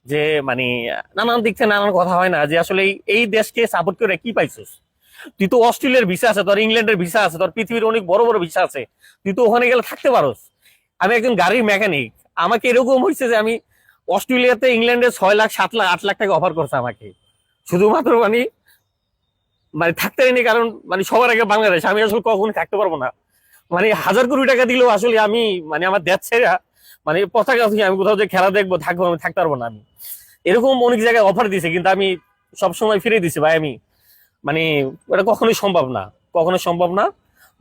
যে মানে নানান দিক থেকে নানান কথা হয় না যে আসলে এই দেশকে সাপোর্ট করে কি পাইছিস। তুই তো অস্ট্রেলিয়ার ভিসা আছে, তোর ইংল্যান্ডের ভিসা আছে, তোর পৃথিবীর অনেক বড় বড় ভিসা আছে, তুই তো ওখানে গেলে থাকতে পারোস। আমি একজন গাড়ির মেকানিক, আমাকে এরকম হয়েছে যে আমি অস্ট্রেলিয়াতে ইংল্যান্ডে 6 লাখ 7 লাখ 8 লাখ টাকা অফার করছে আমাকে, শুধুমাত্র মানে মানে থাকতে পারিনি কারণ মানে সবার আগে বাংলাদেশ, আমি আসলে কখনোই থাকতে পারবো না। মানে 1,000 কোটি টাকা দিলেও আসলে আমি মানে আমার দেশ ছেড়ে মানে পতাকা থেকে আমি কোথাও যে খেলা দেখবো থাকবো, আমি থাকতে পারবো না। আমি এরকম অনেক জায়গায় অফার দিছে কিন্তু আমি সবসময় ফিরে দিছি ভাই। আমি মানে এটা কখনোই সম্ভব না, কখনো সম্ভব না।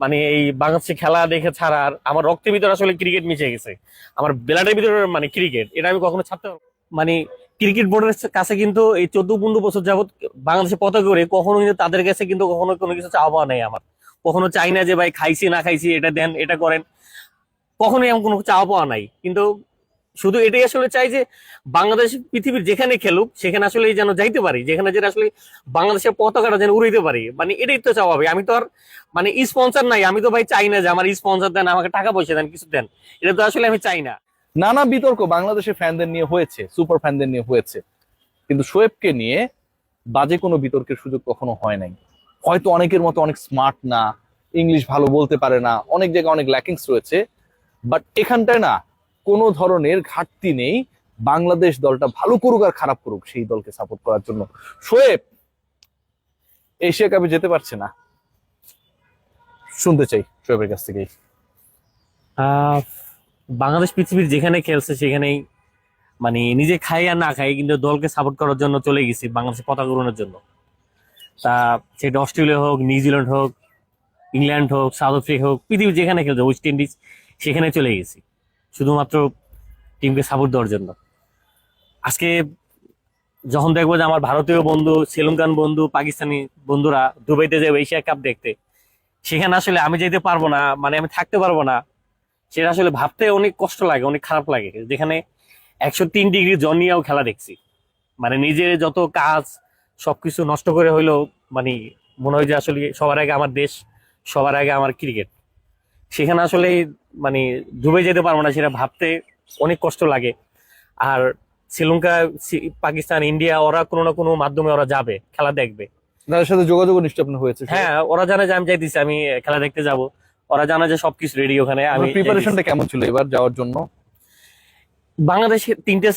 মানে এই বাংলাদেশে খেলা দেখে ছাড়া আর আমার রক্তের ভিতরে আসলে ক্রিকেট মিশে গেছে, আমার ব্লাডের ভিতরে মানে ক্রিকেট, এটা আমি কখনো ছাড়তে পারবো না। মানে ক্রিকেট বোর্ডের কাছে কিন্তু এই 14-15 বছর যাবত বাংলাদেশে পতাকা করে কখনো কিন্তু তাদের কাছে কিন্তু কখনো কোনো কিছু চাওয়া পাওয়া নেই আমার। কখনো চাই না যে ভাই খাইছি না খাইছি এটা দেন এটা করেন, কখনোই এমন কোনো চাওয়া পাওয়া নাই। কিন্তু শুধু এটাই আসলে চাই যে বাংলাদেশ পৃথিবীর যেখানে খেলুক সেখানে আসলে যেন যাইতে পারি, যেখানে যেটা আসলে বাংলাদেশের পতাকাটা যেন উড়াইতে পারি। মানে এটাই তো চাওয়া ভাই। আমি তো আর মানে স্পন্সর নাই, আমি তো ভাই চাই না যে আমার স্পন্সর দেন, আমাকে টাকা পয়সা দেন, কিছু দেন, এটা তো আসলে আমি চাই না। নানা বিতর্ক বাংলাদেশের ফ্যানদের নিয়ে হয়েছে, সুপার ফ্যানদের নিয়ে হয়েছে, কিন্তু শোয়েবকে নিয়ে বাজে কোনো বিতর্কের সুযোগ কখনো হয় নাই। হয়তো অনেকের মতো অনেক স্মার্ট না, ইংলিশ ভালো বলতে পারে না, অনেক জায়গায় অনেক ল্যাকিংস রয়েছে, বাট এখানটায় না কোনো ধরনের ঘাটতি নেই। বাংলাদেশ দলটা ভালো করুক আর খারাপ করুক সেই দলকে সাপোর্ট করার জন্য। শোয়েব এশিয়া কাপে যেতে পারছে না, শুনতে চাই শোয়েবের কাছ থেকেই। আহ বাংলাদেশ পৃথিবীর যেখানে খেলছে সেখানেই মানে নিজে খাই আর না খাই কিন্তু দলকে সাপোর্ট করার জন্য চলে গেছি, বাংলাদেশের পতাকা উড়ানোর জন্য। তা সেটা অস্ট্রেলিয়া হোক, নিউজিল্যান্ড হোক, ইংল্যান্ড হোক, সাউথ আফ্রিকা হোক, পৃথিবীর যেখানে খেলছে, ওয়েস্ট ইন্ডিজ, সেখানে চলে গেছি শুধুমাত্র টিমকে সাপোর্ট দেওয়ার জন্য। আজকে যখন দেখবো যে আমার ভারতীয় বন্ধু, শ্রীলঙ্কান বন্ধু, পাকিস্তানি বন্ধুরা দুবাইতে যাবে এশিয়া কাপ দেখতে, সেখানে আসলে আমি যেতে পারবো না, মানে আমি থাকতে পারবো না, সেটা আসলে ভাবতে অনেক কষ্ট লাগে, অনেক খারাপ লাগে। যেখানে 103 ডিগ্রি জ্বর নিয়েও খেলা দেখছি, মানে নিজের যত কাজ সবকিছু নষ্ট করে হইলেও মানে মনে হয় যে আসলে সবার আগে আমার দেশ, সবার আগে আমার ক্রিকেট। সেখানে আসলে মানে ডুবে যেতে পারবো না, সেটা ভাবতে অনেক কষ্ট লাগে। আর শ্রীলঙ্কা, পাকিস্তান, ইন্ডিয়া ওরা কোনো না কোনো মাধ্যমে ওরা যাবে, খেলা দেখবে। তাদের সাথে যোগাযোগ নিশ্চয় আপনার হয়েছে। হ্যাঁ, ওরা জানে যে আমি চাইতেছি আমি খেলা দেখতে যাব, ওরা জানে যে সবকিছু রেডি ওখানে। আমি প্রিপারেশনটা কেমন ছিল এবার যাওয়ার জন্য? বাংলাদেশের 3টে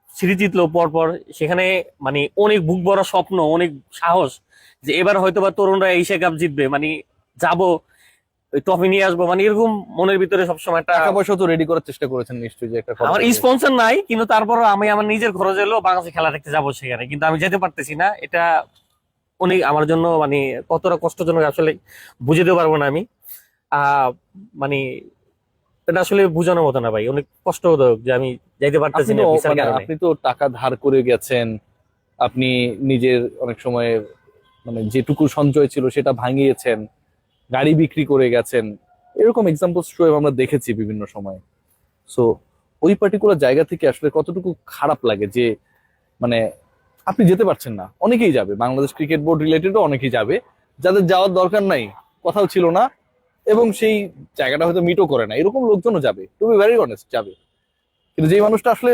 সিরিজ জিতলো পর পর, সেখানে মানে অনেক বুক ভরা স্বপ্ন, অনেক সাহস যে এবার হয়তো বা তরুণরা এশিয়া কাপ জিতবে, মানে যাব, ওই ট্রফি নিয়ে আসবো, মানে এরকম মনের ভিতরে সবসময় একটা। টাকা পয়সা তো রেডি করার চেষ্টা করেছেন নিশ্চয়ই, যে একটা খরচ আমার হবে। স্পন্সর নাই কিন্তু তারপরও আমি আমার নিজের খরচ এলো বাংলাদেশে খেলা দেখতে যাবো সেখানে, কিন্তু আমি যেতে পারতেছি না। এটা অনেক আমার জন্য মানে কতটা কষ্টজনক আসলে বুঝতে পারবো না আমি। আহ মানে এটা আসলে বোঝানোর মতো না ভাই, অনেক কষ্টদায়ক যে আমি যাইতে পারতেছি আপনি না তো ভিসার মানে কারণে। আপনি তো টাকা ধার করে গেছেন, আপনি নিজের অনেক সময় মানে যেটুকু সঞ্চয় ছিল সেটা ভাঙিয়েছেন, গাড়ি বিক্রি করে গেছেন, এরকম এক্সাম্পল শোয়েব আমরা দেখেছি বিভিন্ন সময়। সো ওই পার্টিকুলার জায়গা থেকে আসলে কতটুকু খারাপ লাগে যে মানে আপনি যেতে পারছেন না? অনেকেই যাবে, বাংলাদেশ ক্রিকেট বোর্ড রিলেটেডও অনেকেই যাবে, যাদের যাওয়ার দরকার নাই, কোথাও ছিল না, এবং সেই জায়গাটা হয়তো মিটও করে না, এরকম লোকজনও যাবে, টু বি ভেরি অনেস্ট যাবে। কিন্তু যে মানুষটা আসলে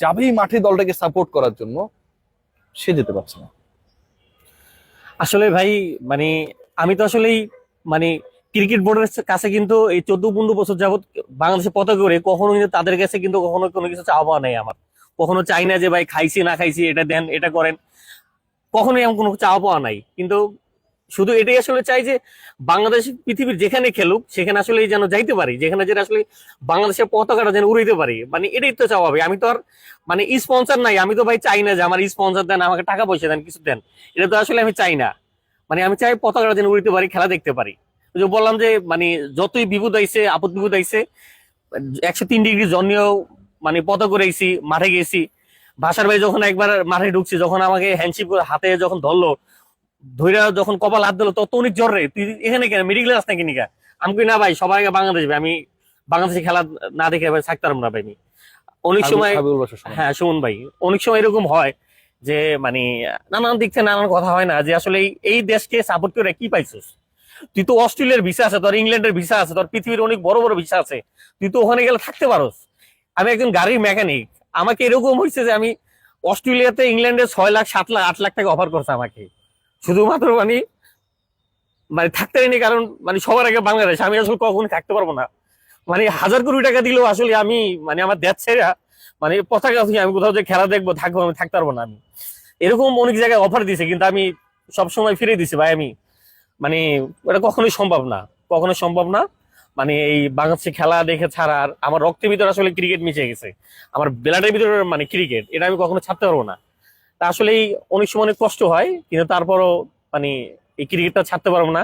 যাবেই মাঠে দলটাকে সাপোর্ট করার জন্য, সে যেতে পারছে না। আসলে ভাই মানে আমি তো আসলেই মানে ক্রিকেট বোর্ডের কাছে কিন্তু এই 14-15 বছর যাবত বাংলাদেশের পতাকা করে কখনো কিন্তু তাদের কাছে কিন্তু কখনো কোনো কিছু চাওয়া পাওয়া নেই আমার। কখনো চাই না যে ভাই খাইছি না খাইছি এটা দেন এটা করেন, কখনোই এমন কোনো চাওয়া পাওয়া নাই। কিন্তু শুধু এটাই আসলে চাই যে বাংলাদেশ পৃথিবীর যেখানে খেলুক সেখানে আসলে যেন যাইতে পারি, যেখানে যেটা আসলে বাংলাদেশের পতাকাটা যেন উড়াইতে পারি। মানে এটাই তো চাওয়া ভাই। আমি তো আর মানে স্পন্সর নাই, আমি তো ভাই চাই না যে আমার স্পন্সর দেন, আমাকে টাকা পয়সা দেন, কিছু দেন, এটা তো আসলে আমি চাই না। মানে আমি চাই পতাকাটা যেন উড়াইতে পারি, খেলা দেখতে পারি। ওই যে বললাম যে মানে যতই বিপদ আইছে, আপদ বিপদ আইছে, 103 ডিগ্রি জ্বর নিয়েও মানে পতাকা উড়াইছি, মাঠে গেছি। ভাষার ভাই যখন একবার মাঠে ঢুকছি, যখন আমাকে হ্যান্ডশিপ করে হাতে যখন ধরলো, ধইরা যখন কপাল হাত দিল, তত অনেক জ্বর রে, তুই এখানে কেন, মেডিকেল আসতে কিনি কা? আমি কই না ভাই, সবাই আগে বাংলাদেশ ভাই, আমি বাংলাদেশে খেলা না দেখে ভাই থাকতে পারবো না ভাই। আমি অনেক সময়, হাবিবুল বাসার সময়। হ্যাঁ শুনুন ভাই, অনেক সময় এরকম হয় যে মানে নানান দিক থেকে নানান কথা হয় না যে আসলে এই দেশকে সাপোর্ট করে কি পাইছিস। তুই তো অস্ট্রেলিয়ার ভিসা আছে, তোর ইংল্যান্ডের ভিসা আছে, তোর পৃথিবীর অনেক বড় বড় ভিসা আছে, তুই তো ওখানে গেলে থাকতে পারোস। আমি একজন গাড়ির মেকানিক, আমাকে এরকম হয়েছে যে আমি অস্ট্রেলিয়াতে ইংল্যান্ডে 6 লাখ 7 লাখ 8 লাখ টাকা অফার করছে আমাকে, শুধুমাত্র মানে মানে থাকতে পারিনি, কারণ মানে সবার আগে বাংলাদেশ, আমি আসলে কখনো থাকতে পারবো না। মানে 1,000 কোটি টাকা দিলেও আসলে আমি মানে আমার দেশ ছেড়ে মানে পতাকা থেকে আমি কোথাও যে খেলা দেখবো থাকবো, আমি থাকতে পারবো না। আমি এরকম অনেক জায়গায় অফার দিছে, কিন্তু আমি সবসময় ফিরে দিছি ভাই। আমি মানে এটা কখনোই সম্ভব না, কখনো সম্ভব না। মানে এই বাংলাদেশে খেলা দেখে ছাড়া, আর আমার রক্তের ভিতরে আসলে ক্রিকেট মিশে গেছে, আমার ব্লাডের ভিতরে মানে ক্রিকেট, এটা আমি কখনো ছাড়তে পারবো না। তা আসলেই অনেক সময় অনেক কষ্ট হয়, কিন্তু তারপরও মানে এই ক্রিকেটটা ছাড়তে পারবো না।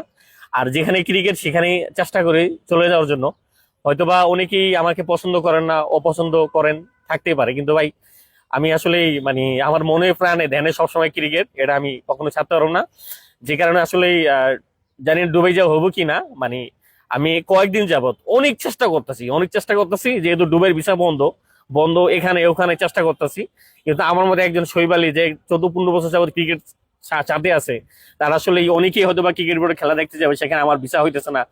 আর যেখানে ক্রিকেট সেখানেই চেষ্টা করি চলে যাওয়ার জন্য। হয়তোবা অনেকেই আমাকে পছন্দ করেন না, অপছন্দ করেন, থাকতেই পারে, কিন্তু ভাই আমি আসলে মানে আমার মনে প্রাণে ধ্যানে সবসময় ক্রিকেট, এটা আমি কখনো ছাড়তে পারবো না। যে কারণে আসলে জানি না দুবাই যাওয়া হবো কিনা। মানে আমি কয়েকদিন যাবত অনেক চেষ্টা করতেছি, অনেক চেষ্টা করতেছি, যেহেতু দুবাইয়ের ভিসা বন্ধ, বন্ধ এখানে ওখানে চেষ্টা করতেছি। কিন্তু আমার মধ্যে একজন শৈব আলী, যে 14-15 বছর যাবত ক্রিকেট চাঁদে আছে, তার আসলে অনেকেই হয়তো বা ক্রিকেট বোর্ডে খেলা দেখতে যাবে, সেখানে আমার ভিসা হইতেছে না।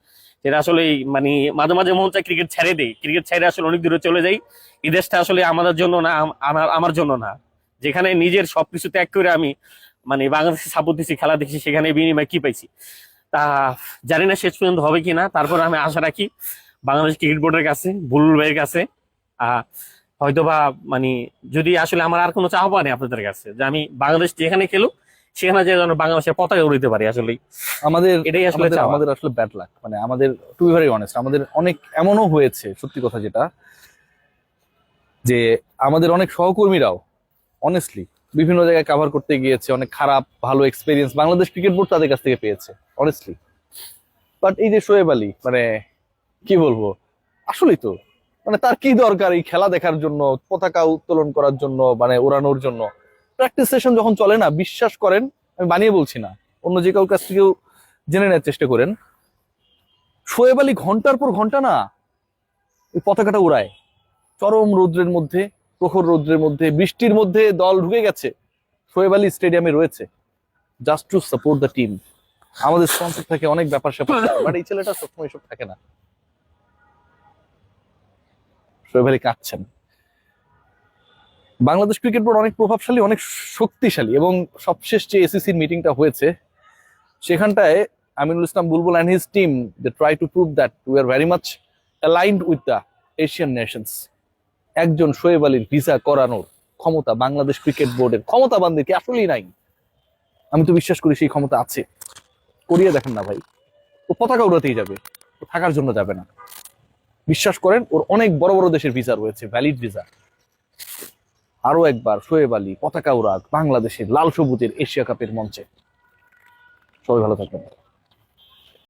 সেটা আসলে মানে মাঝে মাঝে মন চায় ক্রিকেট ছেড়ে দেই, ক্রিকেট ছেড়ে আসলে অনেক দূরে চলে যাই। এই দেশটা আসলে আমাদের জন্য না, আমার জন্য না। যেখানে নিজের সবকিছু ত্যাগ করে আমি মানে বাংলাদেশে সাপোর্ট দিচ্ছি, খেলা দেখছি, সেখানে বিনিময়ে কি পাইছি তা জানি না শেষ পর্যন্ত হবে কিনা। তারপর আমি আশা রাখি বাংলাদেশ ক্রিকেট বোর্ডের কাছে, বুলবুল ভাইয়ের কাছে, আহ হয়তোবা মানে যদি আসলে আমার আর কোনো চাওয়া নেই আপনাদের কাছে, যে আমি বাংলাদেশ যেখানে খেলুক সেখানে যে যেন বাংলাদেশের পতাকা উড়িতে পারি, আসলে আমাদের এটাই আসলে আমাদের চাওয়া। আমাদের আসলে ব্যাড লাক, মানে আমাদের টু বি ভেরি অনেস্ট, আমাদের অনেক এমনও হয়েছে, সত্যি কথা যেটা, যে আমাদের অনেক সহকর্মীরাও অনেস্টলি বিভিন্ন জায়গায় কভার করতে গিয়েছে, অনেক খারাপ ভালো এক্সপিরিয়েন্স বাংলাদেশ ক্রিকেট বোর্ড তাদের কাছ থেকে পেয়েছে অনেস্টলি। বাট এই যে শোয়েব আলী, মানে কি বলবো, আসলেই তো মানে তার কি দরকার এই খেলা দেখার জন্য, পতাকা উত্তোলন করার জন্য, মানে ওড়ানোর জন্য প্র্যাকটিস সেশন যখন চলে না, বিশ্বাস করেন, আমি বানিয়ে বলছি না, অন্য যে কারোর কাছ থেকেও জেনে নেওয়ার চেষ্টা করেন, শোয়েব আলী ঘন্টার পর ঘন্টা না ওই পতাকাটা উড়ায়, চরম রৌদ্রের মধ্যে, প্রখর রৌদ্রের মধ্যে, বৃষ্টির মধ্যে দল ঢুকে গেছে, শোয়েব আলী স্টেডিয়ামে রয়েছে just to support the team. আমাদের স্পন্সর থাকে, অনেক ব্যাপার স্যাপার, বাট এই ছেলেটা সবসময় এসব থাকে না। শোয়েব আলী কাঁদছেন। বাংলাদেশ ক্রিকেট বোর্ড অনেক প্রভাবশালী, অনেক শক্তিশালী, এবং সবশেষ যে এসিসির মিটিংটা হয়েছে সেখানটায় Aminul Islam Bulbul and his team they try to prove that we are very much aligned with the Asian nations. একজন শোয়েব আলীর ভিসা করানোর ক্ষমতা বাংলাদেশ ক্রিকেট বোর্ডের ক্ষমতাবানদের কি আসলেই নাই? আমি তো বিশ্বাস করি সেই ক্ষমতা আছে। করিয়ে দেখেন না ভাই, ও পতাকা উড়াতেই যাবে, ও থাকার জন্য যাবে না। বিশ্বাস করেন, ওর অনেক বড় বড় দেশের ভিসা রয়েছে, ভ্যালিড ভিসা। আরো একবার শোয়েব আলী পতাকা উড়াক বাংলাদেশের লাল সবুজের এশিয়া কাপের মঞ্চে। সবাই ভালো থাকবেন।